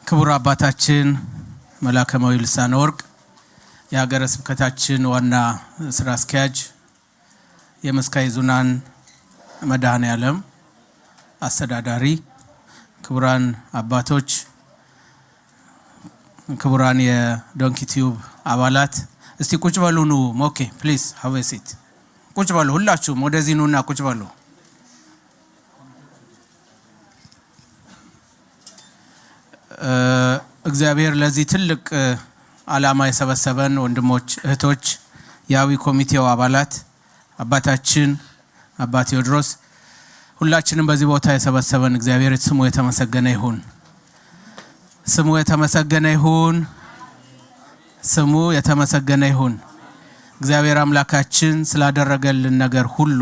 ክቡር አባታችን መላከማዊ ልሳነ ወርቅ የሀገረ ስብከታችን ዋና ስራ አስኪያጅ የመስካየ ኅዙናን መድኃኔዓለም አስተዳዳሪ፣ ክቡራን አባቶች፣ ክቡራን የዶንኪ ቲዩብ አባላት፣ እስቲ ቁጭ በሉ ኑ። ኦኬ ፕሊዝ ሃቭ ኤ ሲት። ቁጭ በሉ ሁላችሁም ወደዚህ ኑና ቁጭ በሉ። እግዚአብሔር ለዚህ ትልቅ ዓላማ የሰበሰበን ወንድሞች እህቶች፣ የአዊ ኮሚቴው አባላት፣ አባታችን አባ ቴዎድሮስ፣ ሁላችንም በዚህ ቦታ የሰበሰበን እግዚአብሔር ስሙ የተመሰገነ ይሁን። ስሙ የተመሰገነ ይሁን። ስሙ የተመሰገነ ይሁን። እግዚአብሔር አምላካችን ስላደረገልን ነገር ሁሉ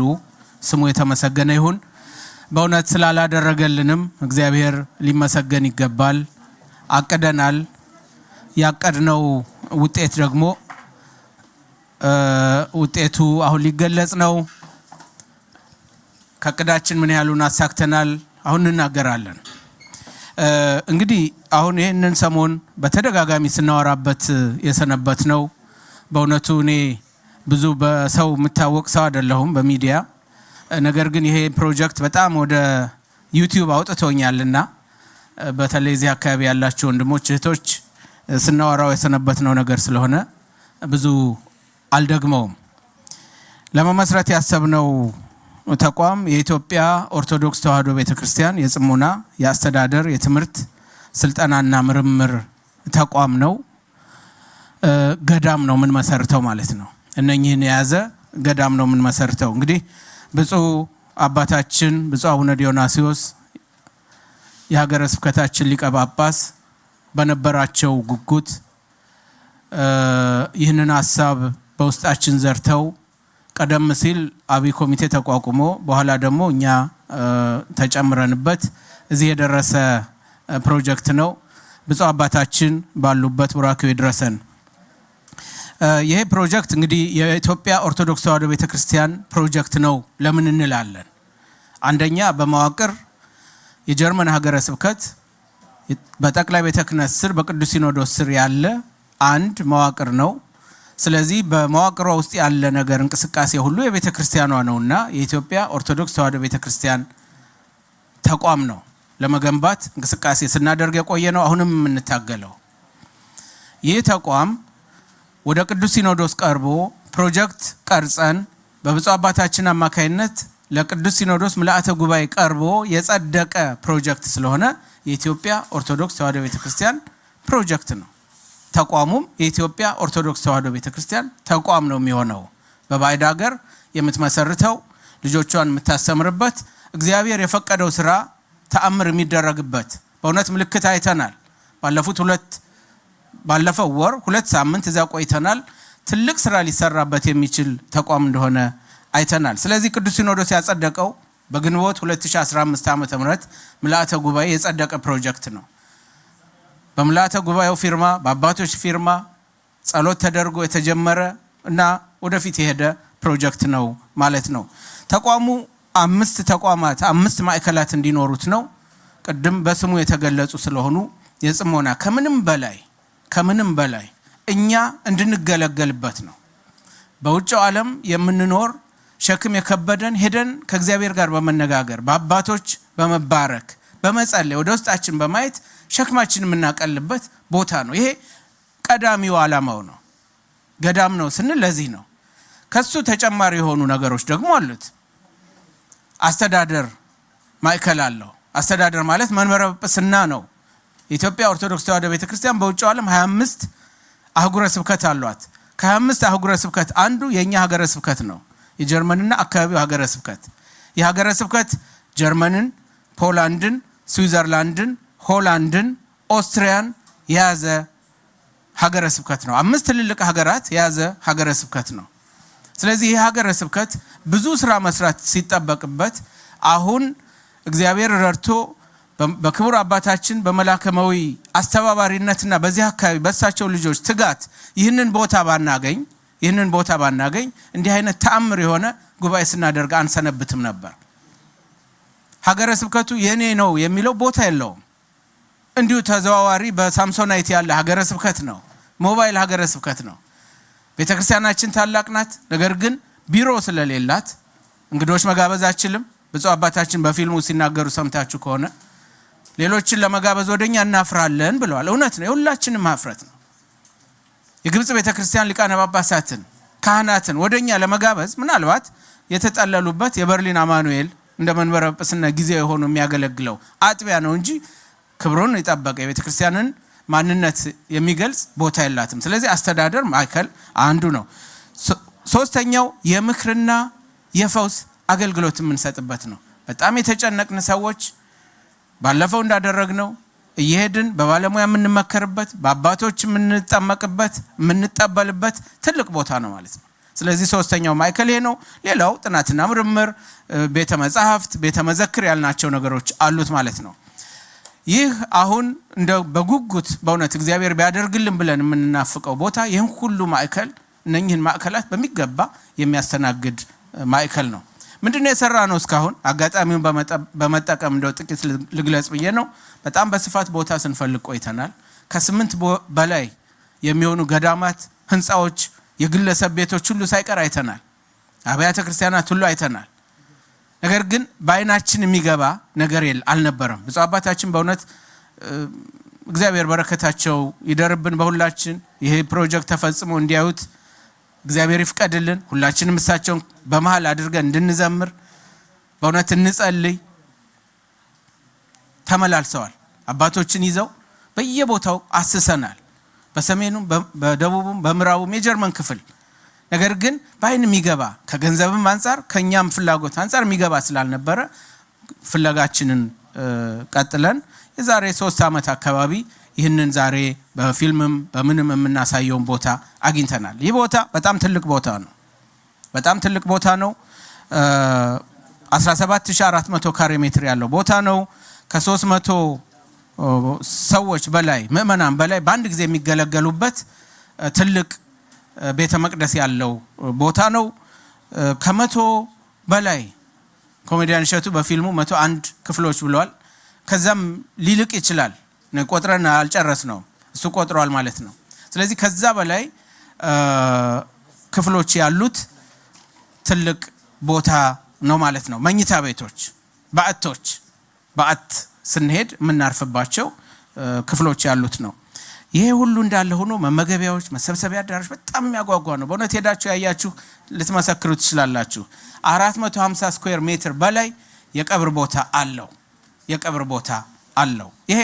ስሙ የተመሰገነ ይሁን። በእውነት ስላላደረገልንም እግዚአብሔር ሊመሰገን ይገባል። አቀደናል። ያቀድነው ውጤት ደግሞ ውጤቱ አሁን ሊገለጽ ነው። ከቅዳችን ምን ያህሉን አሳክተናል አሁን እናገራለን። እንግዲህ አሁን ይሄንን ሰሞን በተደጋጋሚ ስናወራበት የሰነበት ነው። በእውነቱ እኔ ብዙ በሰው የምታወቅ ሰው አይደለሁም በሚዲያ። ነገር ግን ይሄ ፕሮጀክት በጣም ወደ ዩቲዩብ አውጥቶኛልና በተለይ እዚህ አካባቢ ያላችሁ ወንድሞች እህቶች ስናወራው የሰነበት ነው ነገር ስለሆነ ብዙ አልደግመውም። ለመመስረት ያሰብነው ተቋም የኢትዮጵያ ኦርቶዶክስ ተዋሕዶ ቤተክርስቲያን የጽሙና የአስተዳደር የትምህርት ስልጠናና ምርምር ተቋም ነው። ገዳም ነው ምን መሰርተው ማለት ነው። እነኚህን የያዘ ገዳም ነው ምን መሰርተው። እንግዲህ ብፁዕ አባታችን ብፁዕ አቡነ ዲዮናስዮስ የሀገረ ስብከታችን ሊቀ ጳጳስ በነበራቸው ጉጉት ይህንን ሐሳብ በውስጣችን ዘርተው ቀደም ሲል አብይ ኮሚቴ ተቋቁሞ በኋላ ደግሞ እኛ ተጨምረንበት እዚህ የደረሰ ፕሮጀክት ነው። ብፁዕ አባታችን ባሉበት ቡራኬው ይድረሰን። ይሄ ፕሮጀክት እንግዲህ የኢትዮጵያ ኦርቶዶክስ ተዋሕዶ ቤተክርስቲያን ፕሮጀክት ነው ለምን እንላለን? አንደኛ በመዋቅር የጀርመን ሀገረ ስብከት በጠቅላይ ቤተ ክህነት ስር በቅዱስ ሲኖዶስ ስር ያለ አንድ መዋቅር ነው። ስለዚህ በመዋቅሯ ውስጥ ያለ ነገር እንቅስቃሴ ሁሉ የቤተ ክርስቲያኗ ነውና የኢትዮጵያ ኦርቶዶክስ ተዋሕዶ ቤተክርስቲያን ተቋም ነው ለመገንባት እንቅስቃሴ ስናደርግ የቆየ ነው። አሁንም የምንታገለው ይህ ተቋም ወደ ቅዱስ ሲኖዶስ ቀርቦ ፕሮጀክት ቀርጸን በብፁዕ አባታችን አማካይነት ለቅዱስ ሲኖዶስ ምልአተ ጉባኤ ቀርቦ የጸደቀ ፕሮጀክት ስለሆነ የኢትዮጵያ ኦርቶዶክስ ተዋሕዶ ቤተክርስቲያን ፕሮጀክት ነው። ተቋሙም የኢትዮጵያ ኦርቶዶክስ ተዋሕዶ ቤተክርስቲያን ተቋም ነው የሚሆነው። በባዕድ ሀገር የምትመሰርተው ልጆቿን የምታስተምርበት እግዚአብሔር የፈቀደው ስራ ተአምር የሚደረግበት በእውነት ምልክት አይተናል። ባለፈው ወር 2 ሳምንት እዛ ቆይተናል። ትልቅ ስራ ሊሰራበት የሚችል ተቋም እንደሆነ አይተናል። ስለዚህ ቅዱስ ሲኖዶስ ያጸደቀው በግንቦት 2015 ዓ.ም ምልአተ ጉባኤ የጸደቀ ፕሮጀክት ነው። በምልአተ ጉባኤው ፊርማ በአባቶች ፊርማ ጸሎት ተደርጎ የተጀመረ እና ወደፊት የሄደ ፕሮጀክት ነው ማለት ነው። ተቋሙ 5 ተቋማት 5 ማዕከላት እንዲኖሩት ነው። ቅድም በስሙ የተገለጹ ስለሆኑ የጽሞና ከምንም በላይ እኛ እንድንገለገልበት ነው። በውጭው ዓለም የምንኖር ሸክም የከበደን ሄደን ከእግዚአብሔር ጋር በመነጋገር በአባቶች በመባረክ በመጸለይ ወደ ውስጣችን በማየት ሸክማችን የምናቀልበት ቦታ ነው። ይሄ ቀዳሚው ዓላማው ነው። ገዳም ነው ስንል ለዚህ ነው። ከሱ ተጨማሪ የሆኑ ነገሮች ደግሞ አሉት። አስተዳደር ማዕከል አለው። አስተዳደር ማለት መንበረ ጵጵስና ነው። የኢትዮጵያ ኦርቶዶክስ ተዋሕዶ ቤተክርስቲያን በውጭው ዓለም 25 አህጉረ ስብከት አሏት። ከ25 አህጉረ ስብከት አንዱ የኛ ሀገረ ስብከት ነው። የጀርመንና አካባቢው ሀገረ ስብከት የሀገረ ስብከት ጀርመንን፣ ፖላንድን፣ ስዊዘርላንድን፣ ሆላንድን፣ ኦስትሪያን የያዘ ሀገረ ስብከት ነው። 5 ትልልቅ ሀገራት የያዘ ሀገረ ስብከት ነው። ስለዚህ ይህ ሀገረ ስብከት ብዙ ስራ መስራት ሲጠበቅበት አሁን እግዚአብሔር ረድቶ በክቡር አባታችን በመላከማዊ አስተባባሪነትና በዚህ አካባቢ በሳቸው ልጆች ትጋት ይህንን ቦታ ባናገኝ እንዲህ አይነት ተአምር የሆነ ጉባኤ ስናደርግ አንሰነብትም ነበር። ሀገረ ስብከቱ የኔ ነው የሚለው ቦታ የለውም። እንዲሁ ተዘዋዋሪ በሳምሶናይት ያለ ሀገረ ስብከት ነው። ሞባይል ሀገረ ስብከት ነው። ቤተክርስቲያናችን ታላቅ ናት። ነገር ግን ቢሮ ስለሌላት እንግዶች መጋበዝ አችልም። ብፁዕ አባታችን በፊልሙ ሲናገሩ ሰምታችሁ ከሆነ ሌሎችን ለመጋበዝ ወደኛ እናፍራለን ብለዋል። እውነት ነው። የሁላችንም ማፍረት ነው። የግብጽ ቤተክርስቲያን ሊቃነ ጳጳሳትን ካህናትን ወደኛ ለመጋበዝ ምናልባት የተጠለሉበት የበርሊን አማኑኤል እንደ መንበረ ጵጵስና ጊዜ ሆኖ የሚያገለግለው አጥቢያ ነው እንጂ ክብሩን የጠበቀ የቤተክርስቲያንን ማንነት የሚገልጽ ቦታ የላትም። ስለዚህ አስተዳደር ማዕከል አንዱ ነው። ሶስተኛው የምክርና የፈውስ አገልግሎት የምንሰጥበት ነው። በጣም የተጨነቅን ሰዎች ባለፈው እንዳደረግነው እየሄድን በባለሙያ የምንመከርበት፣ በአባቶች የምንጠመቅበት፣ የምንጠበልበት ትልቅ ቦታ ነው ማለት ነው። ስለዚህ ሶስተኛው ማዕከል ይሄ ነው። ሌላው ጥናትና ምርምር፣ ቤተ መጻሕፍት፣ ቤተ መዘክር ያልናቸው ነገሮች አሉት ማለት ነው። ይህ አሁን እንደ በጉጉት በእውነት እግዚአብሔር ቢያደርግልን ብለን የምንናፍቀው ቦታ ይህን ሁሉ ማዕከል እነኚህን ማዕከላት በሚገባ የሚያስተናግድ ማዕከል ነው። ምንድነው የሰራ ነው እስካሁን? አጋጣሚውን በመጠቀም እንደው ጥቂት ልግለጽ ብዬ ነው። በጣም በስፋት ቦታ ስንፈልግ ቆይተናል። ከ8 በላይ የሚሆኑ ገዳማት፣ ህንፃዎች፣ የግለሰብ ቤቶች ሁሉ ሳይቀር አይተናል። አብያተ ክርስቲያናት ሁሉ አይተናል። ነገር ግን በአይናችን የሚገባ ነገር አልነበረም። ብፁዕ አባታችን በእውነት እግዚአብሔር በረከታቸው ይደርብን በሁላችን። ይሄ ፕሮጀክት ተፈጽሞ እንዲያዩት እግዚአብሔር ይፍቀድልን። ሁላችንም እሳቸውን በመሃል አድርገን እንድንዘምር በእውነት እንጸልይ። ተመላልሰዋል። አባቶችን ይዘው በየቦታው አስሰናል። በሰሜኑም በደቡቡም በምዕራቡም የጀርመን ክፍል። ነገር ግን በአይን የሚገባ ከገንዘብም አንፃር ከኛም ፍላጎት አንፃር የሚገባ ስላልነበረ ፍለጋችንን ቀጥለን የዛሬ 3 ዓመት አካባቢ ይህንን ዛሬ በፊልምም በምንም የምናሳየውን ቦታ አግኝተናል። ይህ ቦታ በጣም ትልቅ ቦታ ነው። በጣም ትልቅ ቦታ ነው። 17400 ካሬ ሜትር ያለው ቦታ ነው። ከ300 ሰዎች በላይ ምእመናን በላይ በአንድ ጊዜ የሚገለገሉበት ትልቅ ቤተ መቅደስ ያለው ቦታ ነው። ከ100 በላይ ኮሜዲያን እሸቱ በፊልሙ 101 ክፍሎች ብለዋል። ከዛም ሊልቅ ይችላል። ቆጥረን አልጨረስ ነው። እሱ ቆጥሯል ማለት ነው። ስለዚህ ከዛ በላይ ክፍሎች ያሉት ትልቅ ቦታ ነው ማለት ነው። መኝታ ቤቶች፣ በዓት ስንሄድ የምናርፍባቸው ክፍሎች ያሉት ነው። ይሄ ሁሉ እንዳለ ሆኖ መመገቢያዎች፣ መሰብሰቢያ አዳራሽ በጣም የሚያጓጓ ነው። በእውነት ሄዳችሁ ያያችሁ ልትመሰክሩ ትችላላችሁ። 450 ስኩዌር ሜትር በላይ የቀብር ቦታ አለው። ይሄ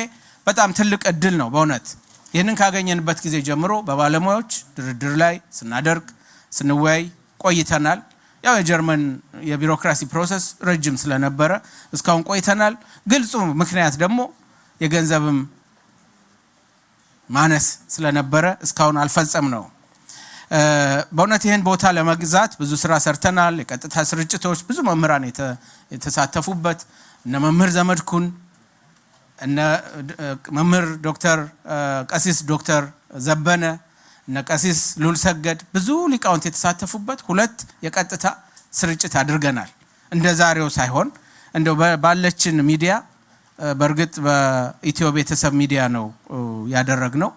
በጣም ትልቅ እድል ነው በእውነት። ይህንን ካገኘንበት ጊዜ ጀምሮ በባለሙያዎች ድርድር ላይ ስንወያይ ቆይተናል። ያው የጀርመን የቢሮክራሲ ፕሮሰስ ረጅም ስለነበረ እስካሁን ቆይተናል። ግልጹ ምክንያት ደግሞ የገንዘብም ማነስ ስለነበረ እስካሁን አልፈጸም ነው። በእውነት ይህን ቦታ ለመግዛት ብዙ ስራ ሰርተናል። የቀጥታ ስርጭቶች ብዙ መምህራን የተሳተፉበት እነ መምህር ዘመድኩን እነ መምህር ዶክተር ቀሲስ ዶክተር ዘበነ እነ ቀሲስ ሉል ሰገድ ብዙ ሊቃውንት የተሳተፉበት 2 የቀጥታ ስርጭት አድርገናል። እንደ ዛሬው ሳይሆን እንደው ባለችን ሚዲያ በእርግጥ በኢትዮ ቤተሰብ ሚዲያ ነው ያደረግነው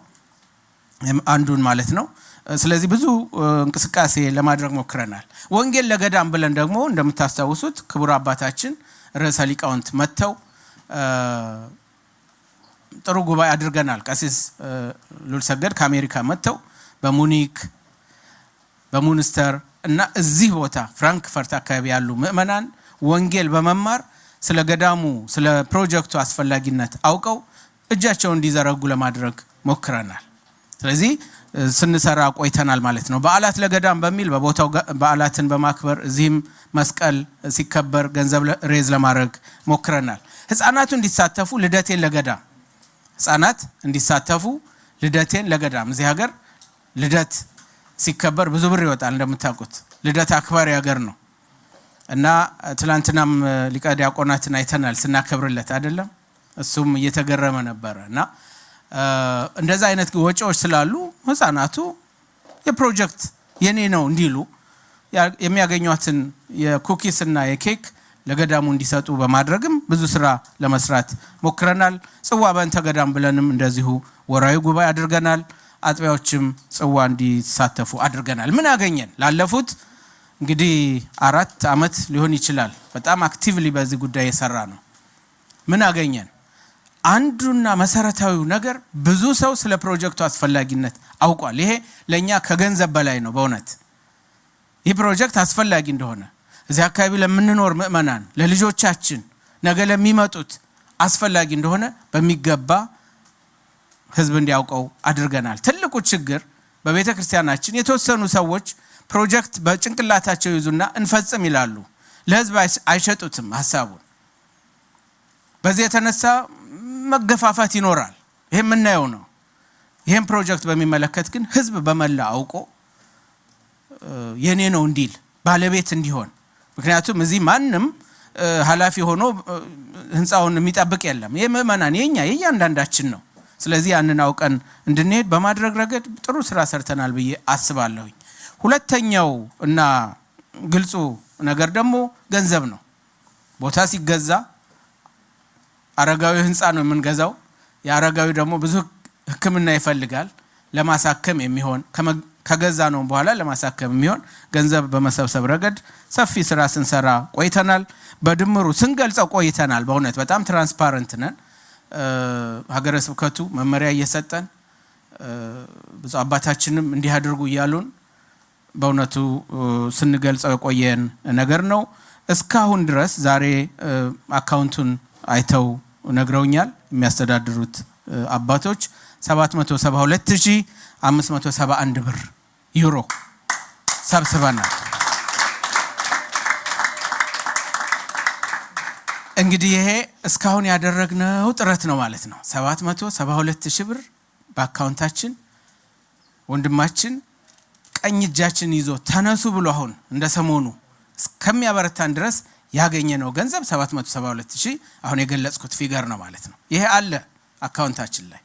አንዱን ማለት ነው። ስለዚህ ብዙ እንቅስቃሴ ለማድረግ ሞክረናል። ወንጌል ለገዳም ብለን ደግሞ እንደምታስታውሱት ክቡር አባታችን ርዕሰ ሊቃውንት መጥተው ጥሩ ጉባኤ አድርገናል። ቀሲስ ሉል ሰገድ ከአሜሪካ መጥተው በሙኒክ በሙንስተር እና እዚህ ቦታ ፍራንክፈርት አካባቢ ያሉ ምእመናን ወንጌል በመማር ስለ ገዳሙ ስለ ፕሮጀክቱ አስፈላጊነት አውቀው እጃቸውን እንዲዘረጉ ለማድረግ ሞክረናል። ስለዚህ ስንሰራ ቆይተናል ማለት ነው። በዓላት ለገዳም በሚል በቦታው በዓላትን በማክበር እዚህም መስቀል ሲከበር ገንዘብ ሬዝ ለማድረግ ሞክረናል። ህፃናቱ እንዲሳተፉ ልደቴን ለገዳም ህፃናት እንዲሳተፉ ልደቴን ለገዳም እዚህ ሀገር ልደት ሲከበር ብዙ ብር ይወጣል እንደምታውቁት። ልደት አክባሪ ሀገር ነው እና ትላንትናም ሊቀ ዲያቆናትን አይተናል ስናከብርለት አይደለም። እሱም እየተገረመ ነበረ እና እንደዛ አይነት ወጪዎች ስላሉ ህፃናቱ የፕሮጀክት የኔ ነው እንዲሉ የሚያገኙትን የኩኪስ እና የኬክ ለገዳሙ እንዲሰጡ በማድረግም ብዙ ስራ ለመስራት ሞክረናል። ጽዋ በእንተ ገዳም ብለንም እንደዚሁ ወራዊ ጉባኤ አድርገናል። አጥቢያዎችም ጽዋ እንዲሳተፉ አድርገናል። ምን አገኘን? ላለፉት እንግዲህ 4 ዓመት ሊሆን ይችላል በጣም አክቲቭሊ በዚህ ጉዳይ የሰራ ነው። ምን አገኘን? አንዱና መሰረታዊው ነገር ብዙ ሰው ስለ ፕሮጀክቱ አስፈላጊነት አውቋል። ይሄ ለኛ ከገንዘብ በላይ ነው። በእውነት ይህ ፕሮጀክት አስፈላጊ እንደሆነ እዚህ አካባቢ ለምንኖር ምእመናን፣ ለልጆቻችን፣ ነገ ለሚመጡት አስፈላጊ እንደሆነ በሚገባ ህዝብ እንዲያውቀው አድርገናል። ትልቁ ችግር በቤተ ክርስቲያናችን የተወሰኑ ሰዎች ፕሮጀክት በጭንቅላታቸው ይዙና እንፈጽም ይላሉ። ለህዝብ አይሸጡትም ሐሳቡን። በዚህ የተነሳ መገፋፋት ይኖራል። ይሄ የምናየው ነው። ይሄን ፕሮጀክት በሚመለከት ግን ህዝብ በመላ አውቆ የኔ ነው እንዲል ባለቤት እንዲሆን፣ ምክንያቱም እዚህ ማንም ኃላፊ ሆኖ ህንፃውን የሚጠብቅ የለም። ይሄ ምእመናን የእያንዳንዳችን ነው። ስለዚህ ያንን አውቀን እንድንሄድ በማድረግ ረገድ ጥሩ ስራ ሰርተናል ብዬ አስባለሁ። ሁለተኛው እና ግልጹ ነገር ደግሞ ገንዘብ ነው። ቦታ ሲገዛ አረጋዊ ህንፃ ነው የምንገዛው። የአረጋዊ ደግሞ ብዙ ሕክምና ይፈልጋል። ለማሳከም የሚሆን ከገዛ ነው በኋላ ለማሳከም የሚሆን ገንዘብ በመሰብሰብ ረገድ ሰፊ ስራ ስንሰራ ቆይተናል። በድምሩ ስንገልጸው ቆይተናል። በእውነት በጣም ትራንስፓረንት ነን። ሀገረ ስብከቱ መመሪያ እየሰጠን ብዙ አባታችንም እንዲህ አድርጉ እያሉን በእውነቱ ስንገልጸው የቆየን ነገር ነው። እስካሁን ድረስ ዛሬ አካውንቱን አይተው ነግረውኛል የሚያስተዳድሩት አባቶች 772571 ብር ዩሮ ሰብስበናል። እንግዲህ ይሄ እስካሁን ያደረግነው ጥረት ነው ማለት ነው። 772000 ብር በአካውንታችን ወንድማችን ቀኝ እጃችን ይዞ ተነሱ ብሎ አሁን እንደ ሰሞኑ እስከሚያበረታን ድረስ ያገኘነው ገንዘብ 772000 አሁን የገለጽኩት ፊገር ነው ማለት ነው። ይሄ አለ አካውንታችን ላይ።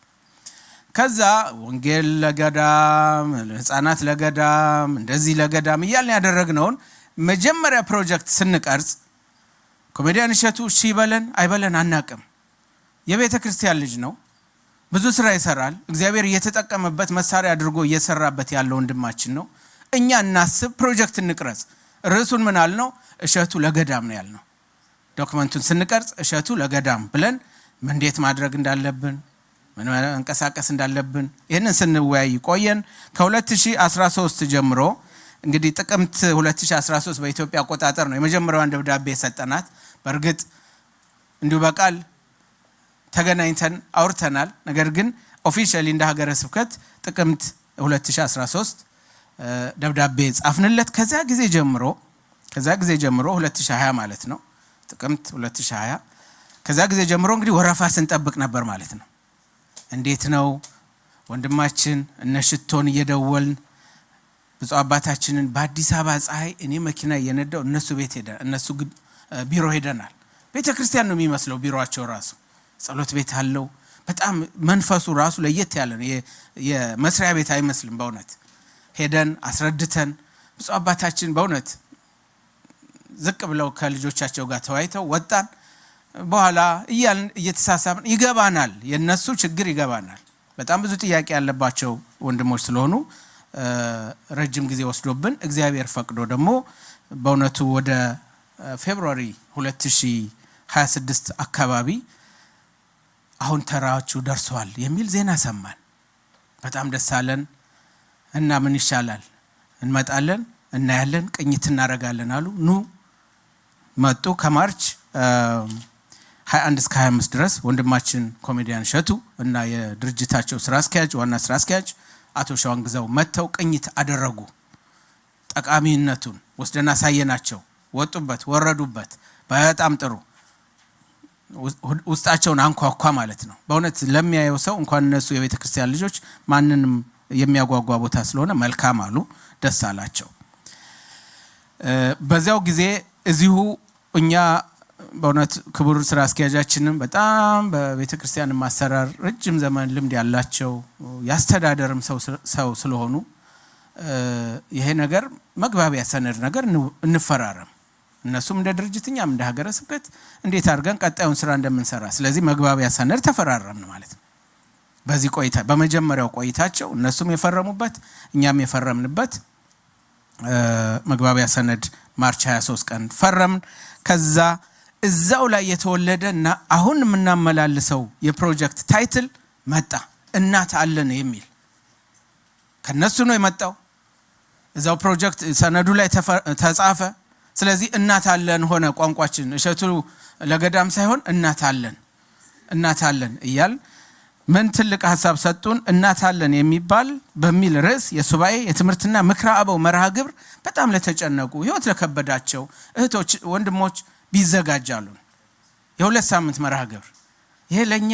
ከዛ ወንጌል ለገዳም፣ ህፃናት ለገዳም፣ እንደዚህ ለገዳም እያልን ያደረግነውን መጀመሪያ ፕሮጀክት ስንቀርጽ ኮሜዲያን እሸቱ ይበለን አይበለን አናቅም። የቤተ ክርስቲያን ልጅ ነው። ብዙ ስራ ይሰራል። እግዚአብሔር እየተጠቀመበት መሳሪያ አድርጎ እየሰራበት ያለው ወንድማችን ነው። እኛ እናስብ፣ ፕሮጀክት እንቅረጽ። ርዕሱን ምን አልነው? እሸቱ ለገዳም ነው ያልነው። ዶክመንቱን ስንቀርጽ እሸቱ ለገዳም ብለን እንዴት ማድረግ እንዳለብን፣ ምን መንቀሳቀስ እንዳለብን ይህንን ስንወያይ ቆየን። ከ2013 ጀምሮ እንግዲህ ጥቅምት 2013 በኢትዮጵያ አቆጣጠር ነው የመጀመሪያዋን ደብዳቤ ሰጠናት። በእርግጥ እንዲሁ በቃል ተገናኝተን አውርተናል። ነገር ግን ኦፊሻሊ እንደ ሀገረ ስብከት ጥቅምት 2013 ደብዳቤ ጻፍንለት። ከዛ ጊዜ ጀምሮ 2020 ማለት ነው ጥቅምት 2020 ከዛ ጊዜ ጀምሮ እንግዲህ ወረፋ ስንጠብቅ ነበር ማለት ነው። እንዴት ነው ወንድማችን እነሽቶን እየደወልን ብፁዕ አባታችንን በአዲስ አበባ ፀሐይ እኔ መኪና እየነዳው እነሱ ቤት ሄደን እነሱ ቢሮ ሄደናል። ቤተ ክርስቲያን ነው የሚመስለው ቢሮአቸው ራሱ ጸሎት ቤት አለው። በጣም መንፈሱ ራሱ ለየት ያለ ነው። የመስሪያ ቤት አይመስልም። በእውነት ሄደን አስረድተን ብፁዕ አባታችን በእውነት ዝቅ ብለው ከልጆቻቸው ጋር ተወያይተው ወጣን። በኋላ እየተሳሳብን ይገባናል፣ የነሱ ችግር ይገባናል። በጣም ብዙ ጥያቄ ያለባቸው ወንድሞች ስለሆኑ ረጅም ጊዜ ወስዶብን እግዚአብሔር ፈቅዶ ደግሞ በእውነቱ ወደ ፌብሩዋሪ 2026 አካባቢ አሁን ተራዎቹ ደርሰዋል የሚል ዜና ሰማን። በጣም ደስ አለን እና ምን ይሻላል እንመጣለን፣ እናያለን፣ ቅኝት እናደርጋለን አሉ። ኑ መጡ። ከማርች 21 እስከ 25 ድረስ ወንድማችን ኮሜዲያን እሸቱ እና የድርጅታቸው ስራ አስኪያጅ ዋና ስራ አስኪያጅ አቶ ሸዋንግዛው መተው ቅኝት አደረጉ። ጠቃሚነቱን ወስደና ሳየናቸው። ወጡበት፣ ወረዱበት። በጣም ጥሩ ውስጣቸውን አንኳኳ ማለት ነው። በእውነት ለሚያየው ሰው እንኳን እነሱ የቤተ ክርስቲያን ልጆች ማንንም የሚያጓጓ ቦታ ስለሆነ መልካም አሉ፣ ደስ አላቸው። በዚያው ጊዜ እዚሁ እኛ በእውነት ክቡር ስራ አስኪያጃችንም በጣም በቤተ ክርስቲያን ማሰራር ረጅም ዘመን ልምድ ያላቸው ያስተዳደርም ሰው ስለሆኑ ይሄ ነገር መግባቢያ ሰነድ ነገር እንፈራረም እነሱም እንደ ድርጅት እኛም እንደ ሀገረ ስብከት እንዴት አድርገን ቀጣዩን ስራ እንደምንሰራ። ስለዚህ መግባቢያ ሰነድ ተፈራረምን ማለት ነው። በዚህ ቆይታ በመጀመሪያው ቆይታቸው እነሱም የፈረሙበት እኛም የፈረምንበት መግባቢያ ሰነድ ማርች 23 ቀን ፈረምን። ከዛ እዛው ላይ የተወለደና አሁን የምናመላልሰው የፕሮጀክት ታይትል መጣ፣ እናት አለን የሚል ከነሱ ነው የመጣው። እዛው ፕሮጀክት ሰነዱ ላይ ተጻፈ። ስለዚህ እናት አለን ሆነ ቋንቋችን። እሸቱ ለገዳም ሳይሆን እናት አለን እያል ምን ትልቅ ሐሳብ ሰጡን። እናት አለን የሚባል በሚል ርዕስ የሱባኤ የትምህርትና ምክረ አበው መርሃ ግብር በጣም ለተጨነቁ ህይወት ለከበዳቸው እህቶች ወንድሞች ቢዘጋጃሉን የ2 ሳምንት መርሃ ግብር። ይሄ ለኛ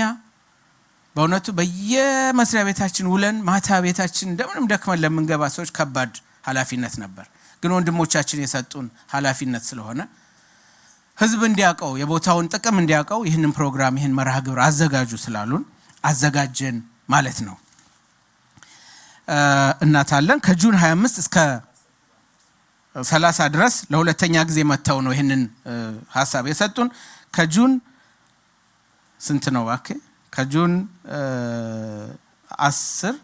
በእውነቱ በየመስሪያ ቤታችን ውለን ማታ ቤታችን እንደምንም ደክመን ለምንገባ ሰዎች ከባድ ኃላፊነት ነበር። ግን ወንድሞቻችን የሰጡን ኃላፊነት ስለሆነ ህዝብ እንዲያውቀው የቦታውን ጥቅም እንዲያውቀው ይህንን ፕሮግራም ይህን መርሃ ግብር አዘጋጁ ስላሉን አዘጋጀን ማለት ነው። እናት አለን ከጁን 25 እስከ 30 ድረስ ለሁለተኛ ጊዜ መተው ነው ይህንን ሐሳብ የሰጡን። ከጁን ስንት ነው ባክ? ከጁን 10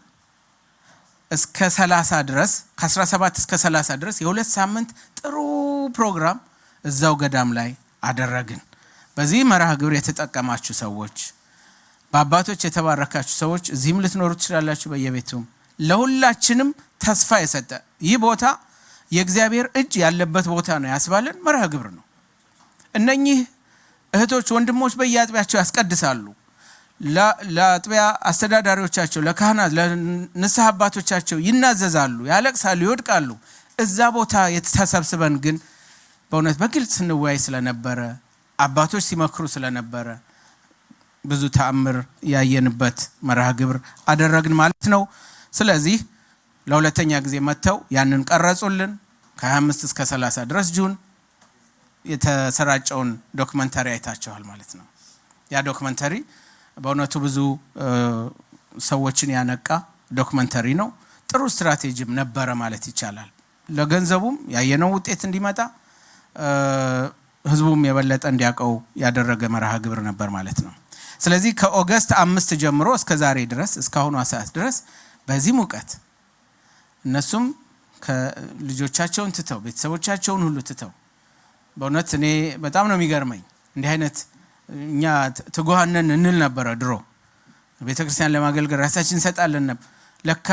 እስከ 30 ድረስ ከ17 እስከ 30 ድረስ የ2 ሳምንት ጥሩ ፕሮግራም እዛው ገዳም ላይ አደረግን። በዚህ መርሃ ግብር የተጠቀማችሁ ሰዎች፣ በአባቶች የተባረካችሁ ሰዎች እዚህም ልትኖሩ ትችላላችሁ፣ በየቤቱም ለሁላችንም ተስፋ የሰጠ ይህ ቦታ የእግዚአብሔር እጅ ያለበት ቦታ ነው ያስባለን መርሃ ግብር ነው። እነኚህ እህቶች ወንድሞች በየአጥቢያቸው ያስቀድሳሉ። ለአጥቢያ አስተዳዳሪዎቻቸው፣ ለካህናት፣ ለንስሐ አባቶቻቸው ይናዘዛሉ፣ ያለቅሳሉ፣ ይወድቃሉ። እዛ ቦታ የተሰብስበን ግን በእውነት በግልጽ ስንወያይ ስለነበረ አባቶች ሲመክሩ ስለነበረ ብዙ ተአምር ያየንበት መርሃ ግብር አደረግን ማለት ነው። ስለዚህ ለሁለተኛ ጊዜ መተው ያንን ቀረጹልን። ከ25 እስከ 30 ድረስ ጁን የተሰራጨውን ዶክመንተሪ አይታችኋል ማለት ነው። ያ ዶክመንተሪ በእውነቱ ብዙ ሰዎችን ያነቃ ዶክመንተሪ ነው። ጥሩ ስትራቴጂም ነበረ ማለት ይቻላል። ለገንዘቡም ያየነው ውጤት እንዲመጣ ህዝቡም የበለጠ እንዲያውቀው ያደረገ መርሃ ግብር ነበር ማለት ነው። ስለዚህ ከኦገስት 5 ጀምሮ እስከ ዛሬ ድረስ እስካሁኑ ሰዓት ድረስ በዚህ ሙቀት እነሱም ከልጆቻቸውን ትተው ቤተሰቦቻቸውን ሁሉ ትተው በእውነት እኔ በጣም ነው የሚገርመኝ። እንዲህ አይነት እኛ ትጉሃነን እንል ነበረ ድሮ ቤተክርስቲያን ለማገልገል ራሳችን እንሰጣለን ነበር። ለካ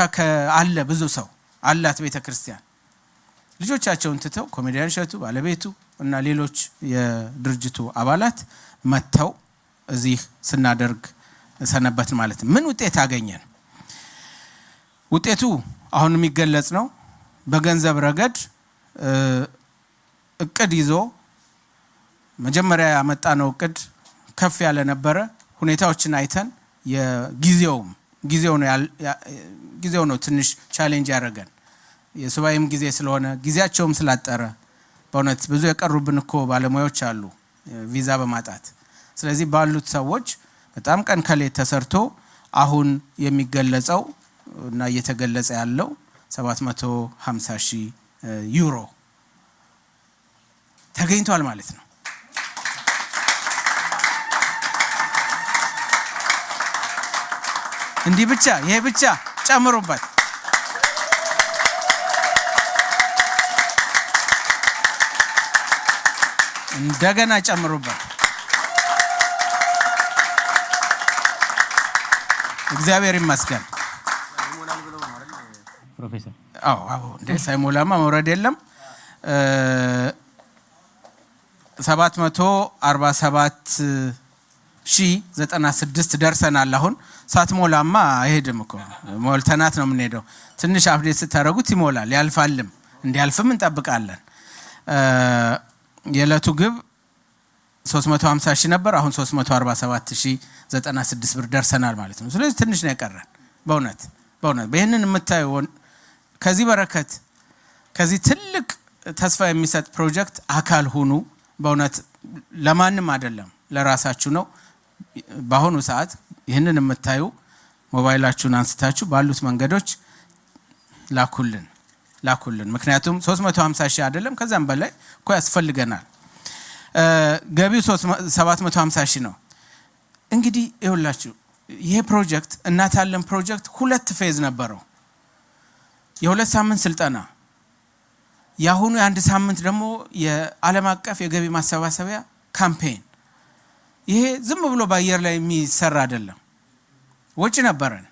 አለ ብዙ ሰው አላት ቤተክርስቲያን ልጆቻቸውን ትተው ኮሜዲያን እሸቱ ባለቤቱ እና ሌሎች የድርጅቱ አባላት መተው እዚህ ስናደርግ ሰነበት ማለት ነው። ምን ውጤት አገኘን? ውጤቱ አሁን የሚገለጽ ነው። በገንዘብ ረገድ እቅድ ይዞ መጀመሪያ ያመጣነው እቅድ ከፍ ያለ ነበረ። ሁኔታዎችን አይተን ጊዜው ነው ትንሽ ቻሌንጅ ያደረገን። የሱባኤም ጊዜ ስለሆነ ጊዜያቸውም ስላጠረ በእውነት ብዙ የቀሩብን እኮ ባለሙያዎች አሉ ቪዛ በማጣት። ስለዚህ ባሉት ሰዎች በጣም ቀን ከሌት ተሰርቶ አሁን የሚገለጸው እና እየተገለጸ ያለው 750,000 ዩሮ ተገኝቷል ማለት ነው። እንዲህ ብቻ ይሄ ብቻ ጨምሩበት። እንደገና ጨምሩበት። እግዚአብሔር ይመስገን። ፕሮፌሰር እንደ ሳይሞላማ መውረድ የለም። 747,096 ደርሰናል። አሁን ሳትሞላማ አይሄድም እኮ ሞልተናት ነው የምንሄደው። ትንሽ አፕዴት ስታደርጉት ይሞላል፣ ያልፋልም። እንዲያልፍም እንጠብቃለን። የዕለቱ ግብ 350,000 ነበር። አሁን 347,096 ብር ደርሰናል ማለት ነው። ስለዚህ ትንሽ ነው የቀረን። በእውነት በይህንን የምታዩ ከዚህ በረከት ከዚህ ትልቅ ተስፋ የሚሰጥ ፕሮጀክት አካል ሁኑ። በእውነት ለማንም አይደለም፣ ለራሳችሁ ነው። በአሁኑ ሰዓት ይህንን የምታዩ ሞባይላችሁን አንስታችሁ ባሉት መንገዶች ላኩልን። ምክንያቱም 350,000 አይደለም ከዛም በላይ እኮ ያስፈልገናል። ገቢው 750 ሺህ ነው። እንግዲህ ይኸውላችሁ ይሄ ፕሮጀክት እናት ዓለም ፕሮጀክት 2 ፌዝ ነበረው። የ2 ሳምንት ስልጠና፣ ያሁኑ የ1 ሳምንት ደግሞ የዓለም አቀፍ የገቢ ማሰባሰቢያ ካምፔን። ይሄ ዝም ብሎ በአየር ላይ የሚሰራ አይደለም። ወጪ ነበረን፣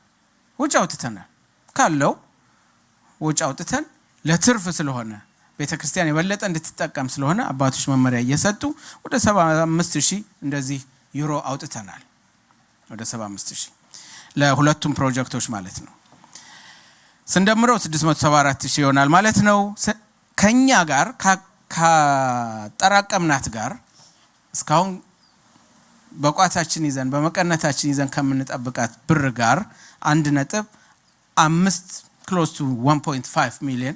ወጪ አውጥተናል። ካለው ወጪ አውጥተን ለትርፍ ስለሆነ ቤተክርስቲያን የበለጠ እንድትጠቀም ስለሆነ አባቶች መመሪያ እየሰጡ ወደ 75,000 እንደዚህ ዩሮ አውጥተናል። ወደ 75,000 ለሁለቱም ፕሮጀክቶች ማለት ነው። ስንደምረው 674,000 ይሆናል ማለት ነው። ከኛ ጋር ካጠራቀምናት ጋር እስካሁን በቋታችን ይዘን በመቀነታችን ይዘን ከምንጠብቃት ብር ጋር 1.5 close to 1.5 ሚሊዮን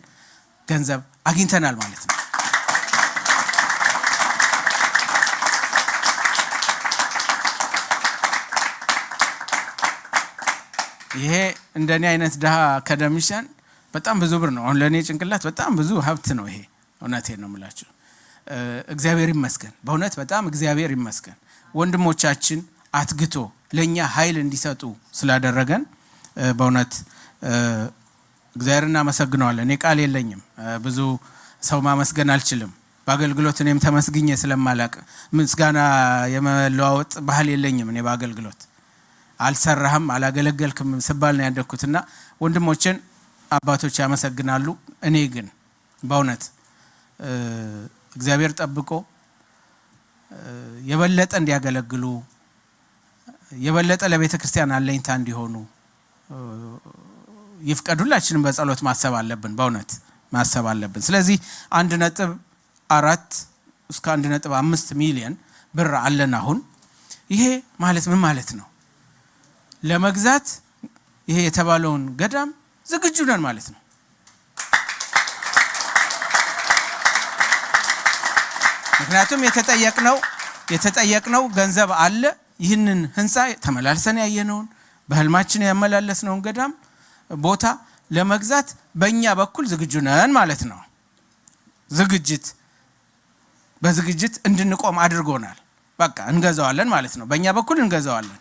ገንዘብ አግኝተናል ማለት ነው። ይሄ እንደኔ አይነት ድሃ አካዳሚሽያን በጣም ብዙ ብር ነው። አሁን ለኔ ጭንቅላት በጣም ብዙ ሀብት ነው ይሄ። እውነቴን ነው የምላችሁ። እግዚአብሔር ይመስገን፣ በእውነት በጣም እግዚአብሔር ይመስገን። ወንድሞቻችን አትግቶ ለኛ ኃይል እንዲሰጡ ስላደረገን በእውነት እግዚአብሔር እናመሰግነዋለን። እኔ ቃል የለኝም፣ ብዙ ሰው ማመስገን አልችልም። በአገልግሎት እኔም ተመስግኜ ስለማላቅ ምስጋና የመለዋወጥ ባህል የለኝም። እኔ በአገልግሎት አልሰራህም አላገለገልክም ስባል ነው ያደኩትና ወንድሞችን አባቶች ያመሰግናሉ። እኔ ግን በእውነት እግዚአብሔር ጠብቆ የበለጠ እንዲያገለግሉ የበለጠ ለቤተ ክርስቲያን አለኝታ እንዲሆኑ ይፍቀዱላችንም በጸሎት ማሰብ አለብን። በእውነት ማሰብ አለብን። ስለዚህ 1.4 እስከ 1.5 ሚሊዮን ብር አለን አሁን። ይሄ ማለት ምን ማለት ነው? ለመግዛት ይሄ የተባለውን ገዳም ዝግጁ ነን ማለት ነው። ምክንያቱም የተጠየቅነው ገንዘብ አለ። ይህንን ህንፃ ተመላልሰን ያየነውን በህልማችን ያመላለስነውን ገዳም ቦታ ለመግዛት በእኛ በኩል ዝግጁ ነን ማለት ነው። በዝግጅት እንድንቆም አድርጎናል። በቃ እንገዛዋለን ማለት ነው። በእኛ በኩል እንገዛዋለን።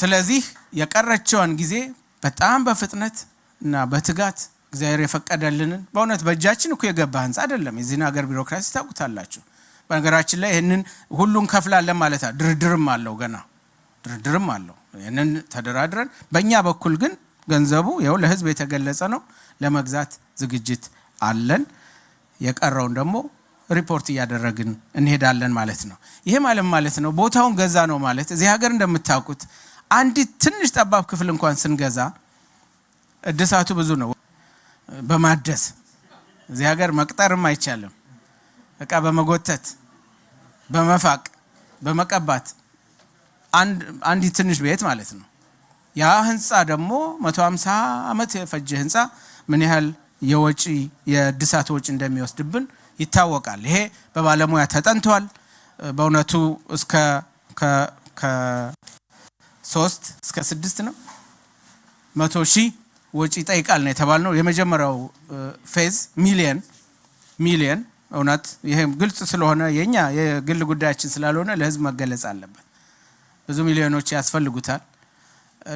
ስለዚህ የቀረችውን ጊዜ በጣም በፍጥነት እና በትጋት እግዚአብሔር የፈቀደልንን በእውነት በእጃችን እኮ የገባ ህንፃ አይደለም። የዚህን ሀገር ቢሮክራሲ ታውቁታላችሁ። በነገራችን ላይ ይህንን ሁሉን ከፍላለን ማለት ድርድርም አለው፣ ገና ድርድርም አለው። ይህንን ተደራድረን በእኛ በኩል ግን ገንዘቡ ይኸው ለህዝብ የተገለጸ ነው። ለመግዛት ዝግጅት አለን። የቀረውን ደግሞ ሪፖርት እያደረግን እንሄዳለን ማለት ነው። ይሄ ማለት ነው ቦታውን ገዛ ነው ማለት። እዚህ ሀገር እንደምታውቁት አንዲት ትንሽ ጠባብ ክፍል እንኳን ስንገዛ እድሳቱ ብዙ ነው። በማደስ እዚህ ሀገር መቅጠርም አይቻልም። እቃ በመጎተት በመፋቅ በመቀባት አንዲት ትንሽ ቤት ማለት ነው። ያ ህንፃ ደግሞ 150 ዓመት የፈጀ ህንፃ ምን ያህል የእድሳት ወጪ እንደሚወስድብን ይታወቃል። ይሄ በባለሙያ ተጠንቷል። በእውነቱ እስከ 3 እስከ 6 ነው 100,000 ወጪ ይጠይቃል ነው የተባልነው። የመጀመሪያው ፌዝ ሚሊየን እውነት ይሄ ግልጽ ስለሆነ የኛ የግል ጉዳያችን ስላልሆነ ለህዝብ መገለጽ አለበት። ብዙ ሚሊዮኖች ያስፈልጉታል።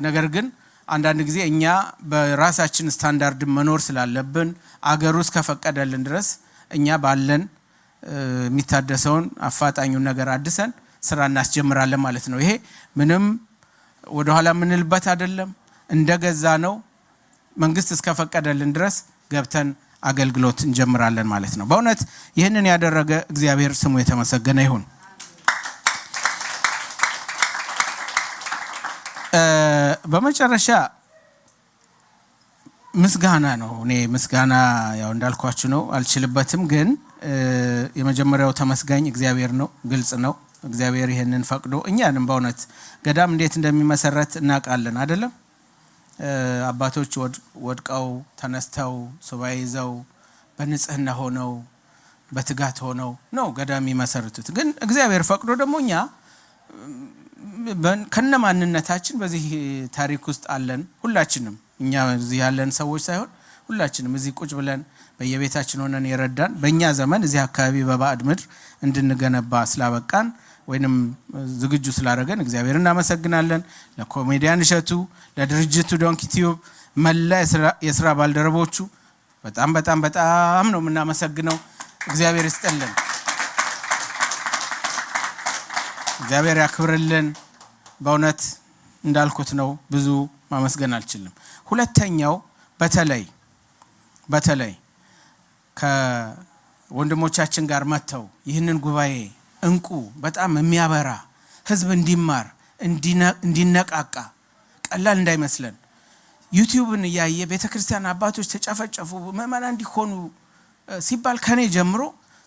ነገር ግን አንዳንድ ጊዜ እኛ በራሳችን ስታንዳርድ መኖር ስላለብን አገሩ እስከፈቀደልን ድረስ እኛ ባለን የሚታደሰውን አፋጣኙን ነገር አድሰን ስራ እናስጀምራለን ማለት ነው። ይሄ ምንም ወደ ኋላ የምንልበት አይደለም። እንደገዛ ነው መንግስት እስከፈቀደልን ድረስ ገብተን አገልግሎት እንጀምራለን ማለት ነው። በእውነት ይህንን ያደረገ እግዚአብሔር ስሙ የተመሰገነ ይሁን። በመጨረሻ ምስጋና ነው። እኔ ምስጋና ያው እንዳልኳችሁ ነው፣ አልችልበትም። ግን የመጀመሪያው ተመስጋኝ እግዚአብሔር ነው። ግልጽ ነው። እግዚአብሔር ይሄንን ፈቅዶ እኛንም በእውነት ገዳም እንዴት እንደሚመሰረት እናውቃለን አይደለም? አባቶች ወድቀው ተነስተው ሱባኤ ይዘው በንጽህና ሆነው በትጋት ሆነው ነው ገዳም የሚመሰርቱት። ግን እግዚአብሔር ፈቅዶ ደግሞ እኛ ከነማንነታችን በዚህ ታሪክ ውስጥ አለን። ሁላችንም እኛ እዚህ ያለን ሰዎች ሳይሆን ሁላችንም እዚህ ቁጭ ብለን በየቤታችን ሆነን የረዳን በእኛ ዘመን እዚህ አካባቢ በባዕድ ምድር እንድንገነባ ስላበቃን ወይንም ዝግጁ ስላደረገን እግዚአብሔር እናመሰግናለን። ለኮሜዲያን እሸቱ፣ ለድርጅቱ ዶንኪ ቲዩብ፣ መላ የስራ ባልደረቦቹ በጣም በጣም በጣም ነው የምናመሰግነው። እግዚአብሔር ይስጥልን፣ እግዚአብሔር ያክብርልን። በእውነት እንዳልኩት ነው ብዙ ማመስገን አልችልም። ሁለተኛው በተለይ ከወንድሞቻችን ጋር መጥተው ይህንን ጉባኤ እንቁ በጣም የሚያበራ ህዝብ እንዲማር እንዲነቃቃ ቀላል እንዳይመስለን ዩቲዩብን እያየ ቤተክርስቲያን አባቶች ተጨፈጨፉ ምእመናን እንዲሆኑ ሲባል ከኔ ጀምሮ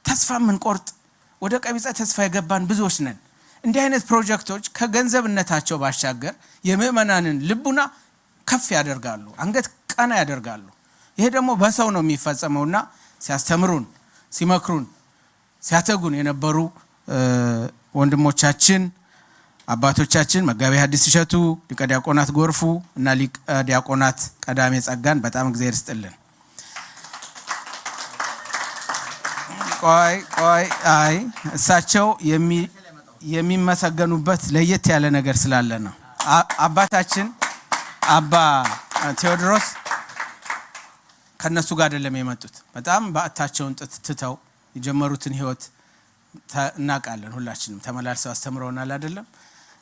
ተስፋ ምንቆርጥ ወደ ቀቢጸ ተስፋ የገባን ብዙዎች ነን። እንዲህ አይነት ፕሮጀክቶች ከገንዘብነታቸው ባሻገር የምእመናንን ልቡና ከፍ ያደርጋሉ፣ አንገት ቀና ያደርጋሉ። ይሄ ደግሞ በሰው ነው የሚፈጸመውና ሲያስተምሩን፣ ሲመክሩን፣ ሲያተጉን የነበሩ ወንድሞቻችን አባቶቻችን መጋቤ ሐዲስ እሸቱ፣ ሊቀ ዲያቆናት ጎርፉ እና ሊቀ ዲያቆናት ቀዳሜ ጸጋን በጣም እግዚአብሔር ይስጥልን። አይ እሳቸው የሚመሰገኑበት ለየት ያለ ነገር ስላለ ነው። አባታችን አባ ቴዎድሮስ ከነሱ ጋር አይደለም የመጡት። በጣም በአታቸውን ትተው የጀመሩትን ህይወት እናውቃለን። ሁላችንም ተመላልሰው አስተምረውናል አይደለም።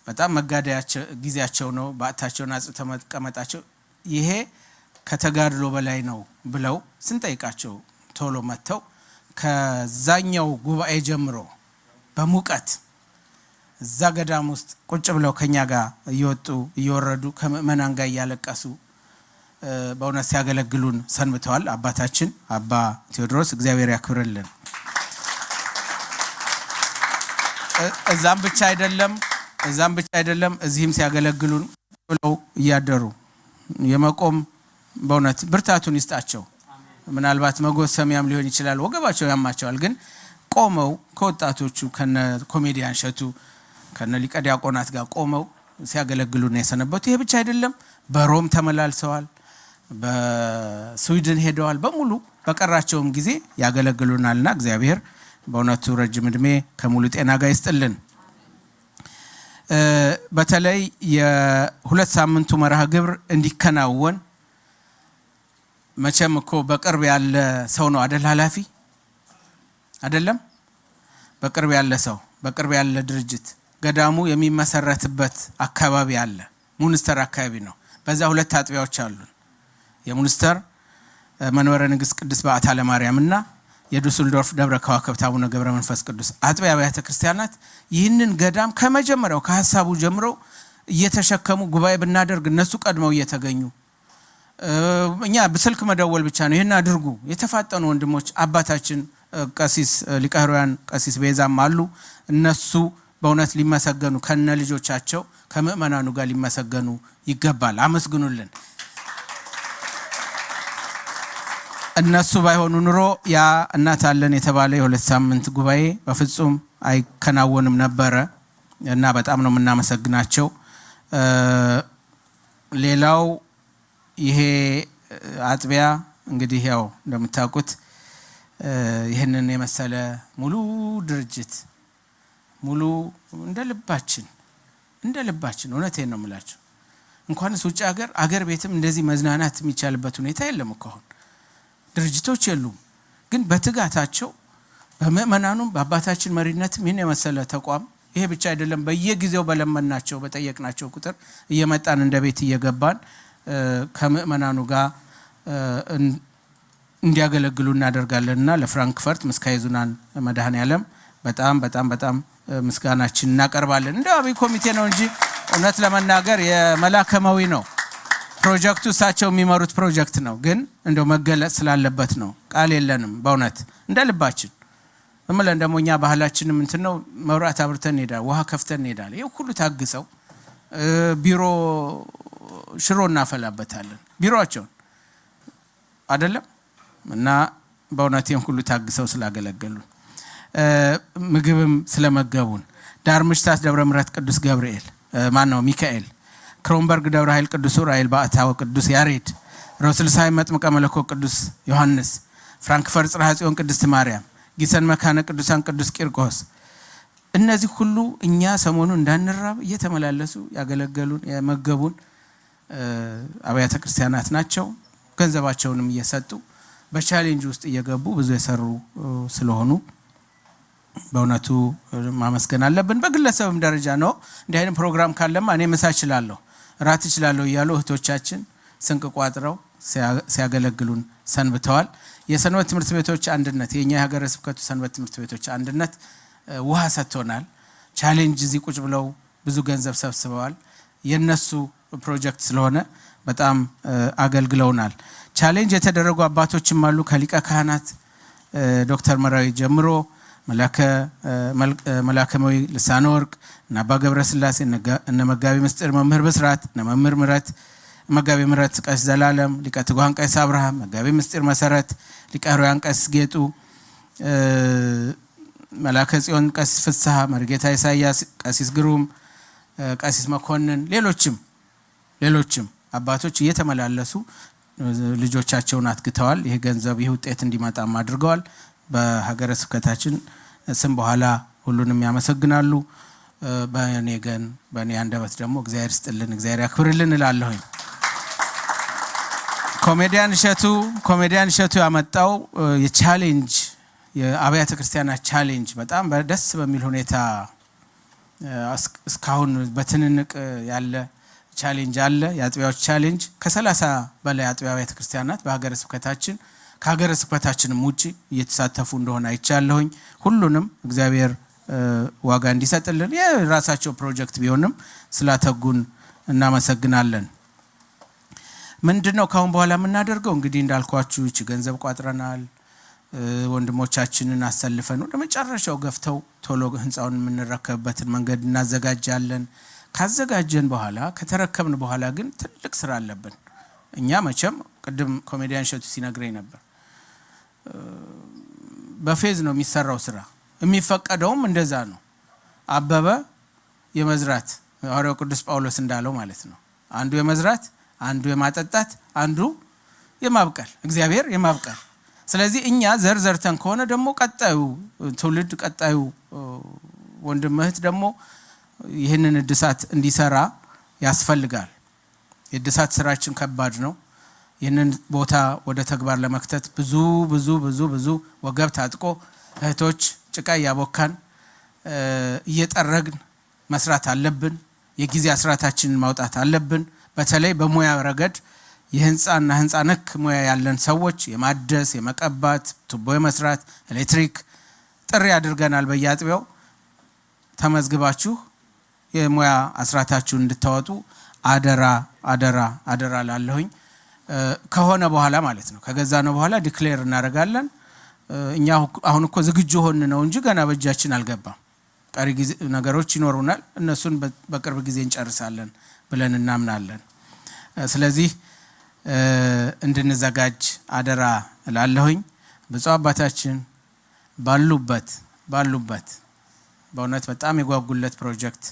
በጣም መጋደያቸው ጊዜያቸው ነው። በአታቸውን አጽተው መቀመጣቸው ይሄ ከተጋድሎ በላይ ነው ብለው ስንጠይቃቸው ቶሎ መጥተው ከዛኛው ጉባኤ ጀምሮ በሙቀት እዛ ገዳም ውስጥ ቁጭ ብለው ከኛ ጋር እየወጡ እየወረዱ ከምእመናን ጋር እያለቀሱ በእውነት ሲያገለግሉን ሰንብተዋል። አባታችን አባ ቴዎድሮስ እግዚአብሔር ያክብርልን። እዛም ብቻ አይደለም እዚህም ሲያገለግሉን ብለው እያደሩ የመቆም በእውነት ብርታቱን ይስጣቸው። ምናልባት መጎሰሚያም ሊሆን ይችላል፣ ወገባቸው ያማቸዋል። ግን ቆመው ከወጣቶቹ ከነ ኮሜዲያን እሸቱ ከነ ሊቀ ዲያቆናት ጋር ቆመው ሲያገለግሉን የሰነበቱ። ይሄ ብቻ አይደለም፣ በሮም ተመላልሰዋል፣ በስዊድን ሄደዋል። በሙሉ በቀራቸውም ጊዜ ያገለግሉናልና እግዚአብሔር በእውነቱ ረጅም ዕድሜ ከሙሉ ጤና ጋር ይስጥልን። በተለይ የሁለት ሳምንቱ መርሃ ግብር እንዲከናወን መቼም እኮ በቅርብ ያለ ሰው ነው አይደል ኃላፊ አይደለም። በቅርብ ያለ ሰው፣ በቅርብ ያለ ድርጅት ገዳሙ የሚመሰረትበት አካባቢ አለ። ሙንስተር አካባቢ ነው። በዛ ሁለት አጥቢያዎች አሉን። የሙንስተር መንበረ ንግሥት ቅድስት በዓታ ለማርያምና የዱስልዶርፍ ደብረ ከዋክብት አቡነ ገብረ መንፈስ ቅዱስ አጥቢያ አብያተ ክርስቲያናት ይህንን ገዳም ከመጀመሪያው ከሐሳቡ ጀምረው እየተሸከሙ ጉባኤ ብናደርግ እነሱ ቀድመው እየተገኙ እኛ በስልክ መደወል ብቻ ነው ይሄን አድርጉ የተፋጠኑ ወንድሞች አባታችን ቀሲስ ሊቀ ኅሩያን ቀሲስ ቤዛም አሉ። እነሱ በእውነት ሊመሰገኑ ከነ ልጆቻቸው ከምእመናኑ ጋር ሊመሰገኑ ይገባል። አመስግኑልን። እነሱ ባይሆኑ ኑሮ ያ እናት አለን የተባለ የሁለት ሳምንት ጉባኤ በፍጹም አይከናወንም ነበረ እና በጣም ነው የምናመሰግናቸው። ሌላው ይሄ አጥቢያ እንግዲህ ያው እንደምታውቁት ይህንን የመሰለ ሙሉ ድርጅት ሙሉ እንደ ልባችን እውነቴን ነው የምላችሁ። እንኳንስ ውጭ አገር ቤትም እንደዚህ መዝናናት የሚቻልበት ሁኔታ የለም እኮ አሁን ድርጅቶች የሉም። ግን በትጋታቸው በምእመናኑም በአባታችን መሪነትም ይህን የመሰለ ተቋም ይሄ ብቻ አይደለም። በየጊዜው በለመናቸው በጠየቅናቸው ቁጥር እየመጣን እንደ ቤት እየገባን ከምእመናኑ ጋር እንዲያገለግሉ እናደርጋለንና ለፍራንክፈርት ምስካየ ኅዙናን መድኃኔዓለም በጣም ምስጋናችን እናቀርባለን። እንደ አብይ ኮሚቴ ነው እንጂ እውነት ለመናገር የመላከማዊ ነው ፕሮጀክቱ፣ እሳቸው የሚመሩት ፕሮጀክት ነው። ግን እንደው መገለጽ ስላለበት ነው። ቃል የለንም በእውነት እንደ ልባችን እምለን ደግሞ እኛ ባህላችንም እንትን ነው። መብራት አብርተን እንሄዳለን፣ ውሃ ከፍተን እንሄዳለን። ይሄ ሁሉ ታግሰው ቢሮ ሽሮ እናፈላበታለን ቢሮአቸውን አይደለም እና በእውነት ይሄን ሁሉ ታግሰው ስላገለገሉን ምግብም ስለመገቡን ዳርምሽታት ደብረ ምሕረት ቅዱስ ገብርኤል ሚካኤል ክሮንበርግ ደብረ ኃይል ቅዱስ ዑራኤል ባዕታዊ ቅዱስ ያሬድ፣ ሮስልሳይ መጥምቀ መለኮት ቅዱስ ዮሐንስ፣ ፍራንክፈርት ጽርሐ ጽዮን ቅድስት ማርያም፣ ጊሰን መካነ ቅዱሳን ቅዱስ ቂርቆስ። እነዚህ ሁሉ እኛ ሰሞኑን እንዳንራብ እየተመላለሱ ያገለገሉን የመገቡን አብያተ ክርስቲያናት ናቸው። ገንዘባቸውንም እየሰጡ በቻሌንጅ ውስጥ እየገቡ ብዙ የሰሩ ስለሆኑ በእውነቱ ማመስገን አለብን። በግለሰብም ደረጃ ነው። እንዲህ አይነት ፕሮግራም ካለማ እኔ ምሳ እችላለሁ ራት እችላለሁ እያሉ እህቶቻችን ስንቅ ቋጥረው ሲያገለግሉን ሰንብተዋል። የሰንበት ትምህርት ቤቶች አንድነት የኛ የሀገረ ስብከቱ ሰንበት ትምህርት ቤቶች አንድነት ውሃ ሰጥቶናል። ቻሌንጅ እዚህ ቁጭ ብለው ብዙ ገንዘብ ሰብስበዋል። የነሱ ፕሮጀክት ስለሆነ በጣም አገልግለውናል። ቻሌንጅ የተደረጉ አባቶችም አሉ። ከሊቀ ካህናት ዶክተር መራዊ ጀምሮ መላከማዊ ልሳነ ወርቅ እና አባ ገብረ ስላሴ እነ መጋቢ ምስጢር መምህር ብስራት እነ መምህር ምረት መጋቢ ምረት ቀሲስ ዘላለም ሊቀ ትጉሃን ቀሲስ አብርሃም መጋቢ ምስጢር መሰረት ሊቀ ሕሩያን ቀሲስ ጌጡ መላከ ጽዮን ቀሲስ ፍስሐ መርጌታ ኢሳያስ ቀሲስ ግሩም ቀሲስ መኮንን ሌሎችም አባቶች እየተመላለሱ ልጆቻቸውን አትግተዋል። ይሄ ገንዘብ ይህ ውጤት እንዲመጣም አድርገዋል። በሀገረ ስብከታችን ስም በኋላ ሁሉንም ያመሰግናሉ። በእኔ አንደበት ደግሞ እግዚአብሔር ይስጥልን እግዚአብሔር ያክብርልን እላለሁኝ። ኮሜዲያን እሸቱ ያመጣው የቻሌንጅ የአብያተ ክርስቲያናት ቻሌንጅ በጣም ደስ በሚል ሁኔታ እስካሁን በትንንቅ ያለ ቻሌንጅ አለ። የአጥቢያዎች ቻሌንጅ ከ30 በላይ አጥቢያ አብያተ ክርስቲያናት በሀገረ ስብከታችን ከሀገረ ስብከታችንም ውጪ እየተሳተፉ እንደሆነ አይቻለሁኝ። ሁሉንም እግዚአብሔር ዋጋ እንዲሰጥልን የራሳቸው ፕሮጀክት ቢሆንም ስላተጉን እናመሰግናለን። ምንድነው ካሁን በኋላ የምናደርገው? እንግዲህ እንዳልኳችሁ እቺ ገንዘብ ቋጥረናል። ወንድሞቻችንን አሰልፈን ወደ መጨረሻው ገፍተው ቶሎ ህንጻውን የምንረከብበትን መንገድ እናዘጋጃለን። ካዘጋጀን በኋላ ከተረከብን በኋላ ግን ትልቅ ስራ አለብን። እኛ መቼም ቅድም ኮሜዲያን እሸቱ ሲነግረኝ ነበር በፌዝ ነው የሚሰራው ስራ። የሚፈቀደውም እንደዛ ነው። አበበ የመዝራት ሐዋርያው ቅዱስ ጳውሎስ እንዳለው ማለት ነው። አንዱ የመዝራት አንዱ የማጠጣት አንዱ የማብቀል እግዚአብሔር የማብቀል። ስለዚህ እኛ ዘርዘርተን ከሆነ ደግሞ ቀጣዩ ትውልድ ቀጣዩ ወንድም እህት ደግሞ ይህንን እድሳት እንዲሰራ ያስፈልጋል። የእድሳት ስራችን ከባድ ነው። ይህንን ቦታ ወደ ተግባር ለመክተት ብዙ ወገብ ታጥቆ እህቶች ጭቃ ያቦካን እየጠረግን መስራት አለብን። የጊዜ አስራታችንን ማውጣት አለብን። በተለይ በሙያ ረገድ የህንጻና ህንጻ ነክ ሙያ ያለን ሰዎች የማደስ የመቀባት ቱቦ የመስራት ኤሌክትሪክ ጥሪ አድርገናል። በየአጥቢያው ተመዝግባችሁ የሙያ አስራታችሁን እንድታወጡ አደራ ላለሁኝ። ከሆነ በኋላ ማለት ነው ከገዛ ነው በኋላ ዲክሌር እናደርጋለን። እኛ አሁን እኮ ዝግጁ ሆነ ነው እንጂ ገና በእጃችን አልገባም። ቀሪ ነገሮች ይኖሩናል። እነሱን በቅርብ ጊዜ እንጨርሳለን ብለን እናምናለን። ስለዚህ እንድንዘጋጅ አደራ ላለሁኝ። ብፁዕ አባታችን ባሉበት በእውነት በጣም የጓጉለት ፕሮጀክት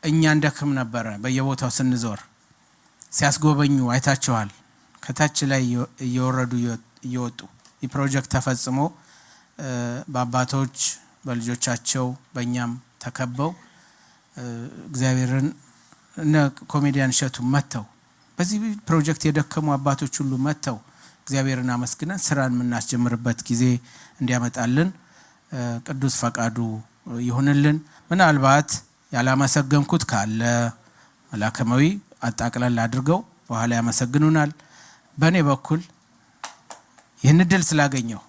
እኛ እንደክም ነበረ። በየቦታው ስንዞር ሲያስጎበኙ አይታችኋል። ከታች ላይ እየወረዱ እየወጡ ይህ ፕሮጀክት ተፈጽሞ በአባቶች በልጆቻቸው በእኛም ተከበው እግዚአብሔርን እነ ኮሜዲያን እሸቱ መጥተው በዚህ ፕሮጀክት የደከሙ አባቶች ሁሉ መጥተው እግዚአብሔርን አመስግነን ስራን የምናስጀምርበት ጊዜ እንዲያመጣልን ቅዱስ ፈቃዱ ይሁንልን። ምናልባት ያላመሰገንኩት ካለ መላከማዊ አጣቅላል አድርገው በኋላ ያመሰግኑናል። በእኔ በኩል ይህን እድል ስላገኘው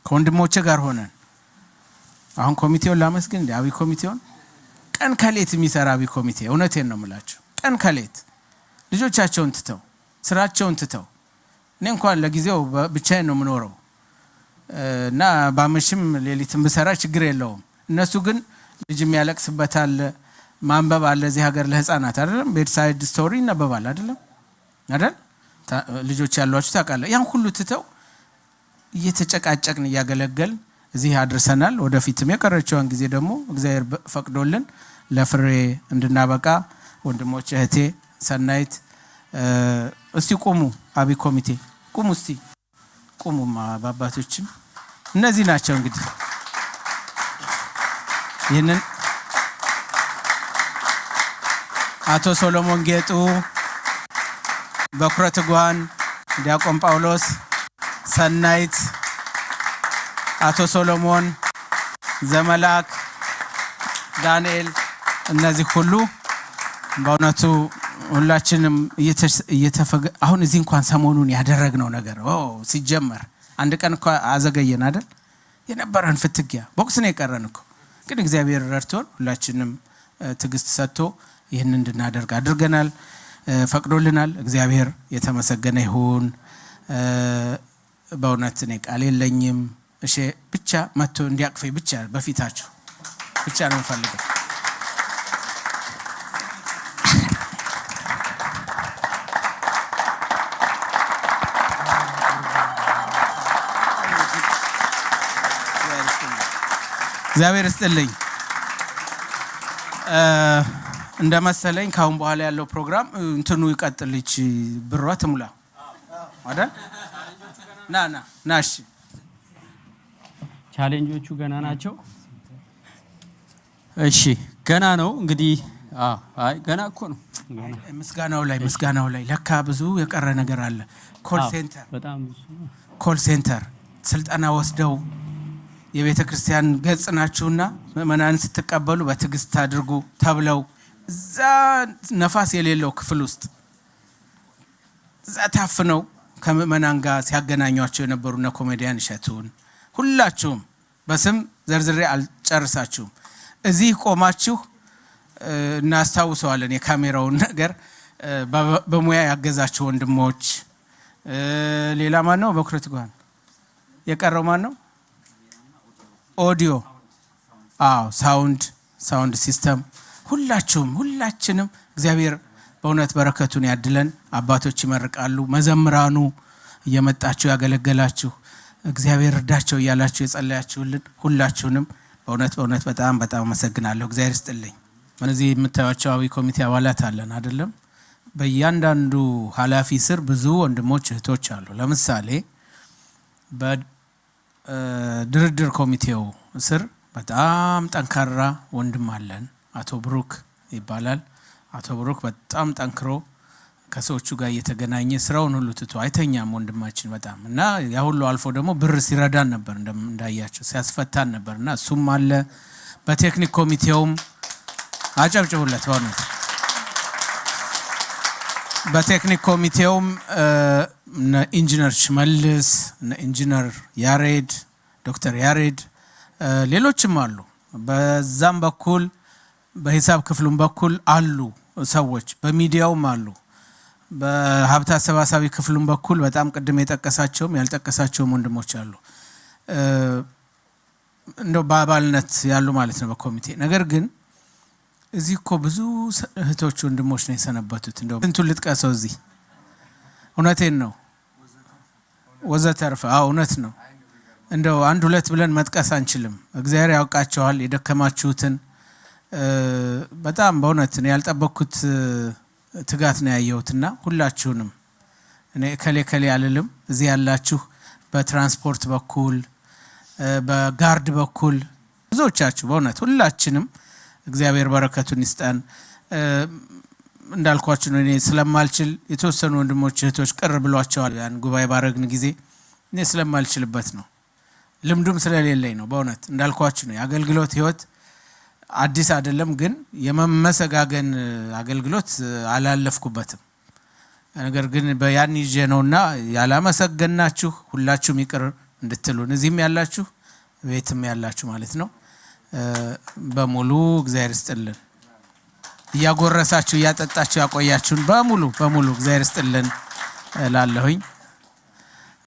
ከወንድሞቼ ጋር ሆነን አሁን ኮሚቴውን ላመስግን። አብይ ኮሚቴውን ቀን ከሌት የሚሰራ አብይ ኮሚቴ እውነቴን ነው የምላችሁ። ቀን ከሌት ልጆቻቸውን ትተው ስራቸውን ትተው እኔ እንኳን ለጊዜው ብቻዬን ነው የምኖረው እና ባመሽም ሌሊትም ብሰራ ችግር የለውም። እነሱ ግን ልጅ የሚያለቅስበታል ማንበብ አለ። እዚህ ሀገር ለህፃናት አይደለም ቤድሳይድ ስቶሪ ይነበባል አይደል? ልጆች ያሏችሁ ታውቃለህ። ያን ሁሉ ትተው እየተጨቃጨቅን እያገለገልን እዚህ አድርሰናል። ወደፊትም የቀረችውን ጊዜ ደግሞ እግዚአብሔር ፈቅዶልን ለፍሬ እንድናበቃ ወንድሞች እህቴ ሰናይት እስቲ ቁሙ። አቢ ኮሚቴ ቁሙ፣ እስቲ ቁሙማ። በአባቶችም እነዚህ ናቸው እንግዲህ ይህንን አቶ ሶሎሞን ጌጡ፣ በኩረ ትጉሃን ዲያቆን ጳውሎስ፣ ሰናይት፣ አቶ ሶሎሞን፣ ዘመላክ፣ ዳንኤል እነዚህ ሁሉ በእውነቱ ሁላችንም አሁን እዚህ እንኳን ሰሞኑን ያደረግነው ነገር ሲጀመር አንድ ቀን እኮ አዘገየን አይደል? የነበረን ፍትጊያ ቦክስ ነው የቀረን እኮ። ግን እግዚአብሔር ረድቶን ሁላችንም ትዕግስት ሰጥቶ ይህን እንድናደርግ አድርገናል፣ ፈቅዶልናል። እግዚአብሔር የተመሰገነ ይሁን። በእውነት እኔ ቃል የለኝም። እሺ ብቻ መጥቶ እንዲያቅፈኝ ብቻ በፊታችሁ ብቻ ነው የምፈልገው። እግዚአብሔር ይስጥልኝ። እንደመሰለኝ ካሁን በኋላ ያለው ፕሮግራም እንትኑ ይቀጥልች ብሯ ትሙላ አይደል? ናሽ ቻሌንጆቹ ገና ናቸው። እሺ ገና ነው እንግዲህ። አይ ገና እኮ ነው። ምስጋናው ላይ ለካ ብዙ የቀረ ነገር አለ። በጣም ብዙ ኮል ሴንተር ስልጠና ወስደው የቤተ ክርስቲያን ገጽ ናችሁና ምእመናን ስትቀበሉ በትዕግስት አድርጉ ተብለው እዛ ነፋስ የሌለው ክፍል ውስጥ እዛ ታፍነው ከምእመናን ጋር ሲያገናኟቸው የነበሩና ኮሜዲያን እሸቱን ሁላችሁም በስም ዘርዝሬ አልጨርሳችሁም። እዚህ ቆማችሁ እናስታውሰዋለን የካሜራውን ነገር በሙያ ያገዛችሁ ወንድሞች። ሌላ ማን ነው? በኩረ ትጉሃን የቀረው ማን ነው? ኦዲዮ፣ ሳውንድ ሲስተም ሁላችንም እግዚአብሔር በእውነት በረከቱን ያድለን። አባቶች ይመርቃሉ፣ መዘምራኑ እየመጣችሁ ያገለገላችሁ እግዚአብሔር እርዳቸው እያላችሁ የጸለያችሁልን ሁላችሁንም በእውነት በጣም አመሰግናለሁ። እግዚአብሔር ይስጥልኝ። እነዚህ የምታዩቸው አብይ ኮሚቴ አባላት አለን አይደለም? በእያንዳንዱ ኃላፊ ስር ብዙ ወንድሞች እህቶች አሉ። ለምሳሌ ድርድር ኮሚቴው ስር በጣም ጠንካራ ወንድም አለን። አቶ ብሩክ ይባላል። አቶ ብሩክ በጣም ጠንክሮ ከሰዎቹ ጋር እየተገናኘ ስራውን ሁሉ ትቶ አይተኛም ወንድማችን በጣም እና ያ ሁሉ አልፎ ደግሞ ብር ሲረዳን ነበር፣ እንዳያቸው ሲያስፈታን ነበርና እሱም አለ። በቴክኒክ ኮሚቴውም አጨብጭቡለት በእውነት። በቴክኒክ ኮሚቴውም ኢንጂነር ሽመልስ፣ ኢንጂነር ያሬድ፣ ዶክተር ያሬድ ሌሎችም አሉ። በዛም በኩል በሂሳብ ክፍሉም በኩል አሉ ሰዎች፣ በሚዲያውም አሉ። በሀብት አሰባሳቢ ክፍሉም በኩል በጣም ቅድም የጠቀሳቸውም ያልጠቀሳቸውም ወንድሞች አሉ። እንደው በአባልነት ያሉ ማለት ነው በኮሚቴ። ነገር ግን እዚህ እኮ ብዙ እህቶች ወንድሞች ነው የሰነበቱት። እንደው እንቱን ልጥቀሰው እዚህ እውነቴን ነው ወዘተርፈ እውነት ነው። እንደው አንድ ሁለት ብለን መጥቀስ አንችልም። እግዚአብሔር ያውቃቸዋል የደከማችሁትን። በጣም በእውነት ነው ያልጠበቅኩት ትጋት ነው ያየሁትና ሁላችሁንም እኔ ከሌ አልልም። እዚህ ያላችሁ በትራንስፖርት በኩል በጋርድ በኩል ብዙዎቻችሁ በእውነት ሁላችንም እግዚአብሔር በረከቱን ይስጠን። እንዳልኳችሁ ነው እኔ ስለማልችል የተወሰኑ ወንድሞች እህቶች ቅር ብሏቸዋል። ያን ጉባኤ ባረግን ጊዜ እኔ ስለማልችልበት ነው፣ ልምዱም ስለሌለኝ ነው። በእውነት እንዳልኳችሁ ነው የአገልግሎት ህይወት አዲስ አይደለም፣ ግን የመመሰጋገን አገልግሎት አላለፍኩበትም። ነገር ግን በያን ይዤ ነውና ያላመሰገናችሁ ሁላችሁም ይቅር እንድትሉን እዚህም ያላችሁ ቤትም ያላችሁ ማለት ነው በሙሉ እግዚአብሔር ይስጥልን። እያጎረሳችሁ እያጠጣችሁ ያቆያችሁን በሙሉ እግዚአብሔር ይስጥልን እላለሁኝ።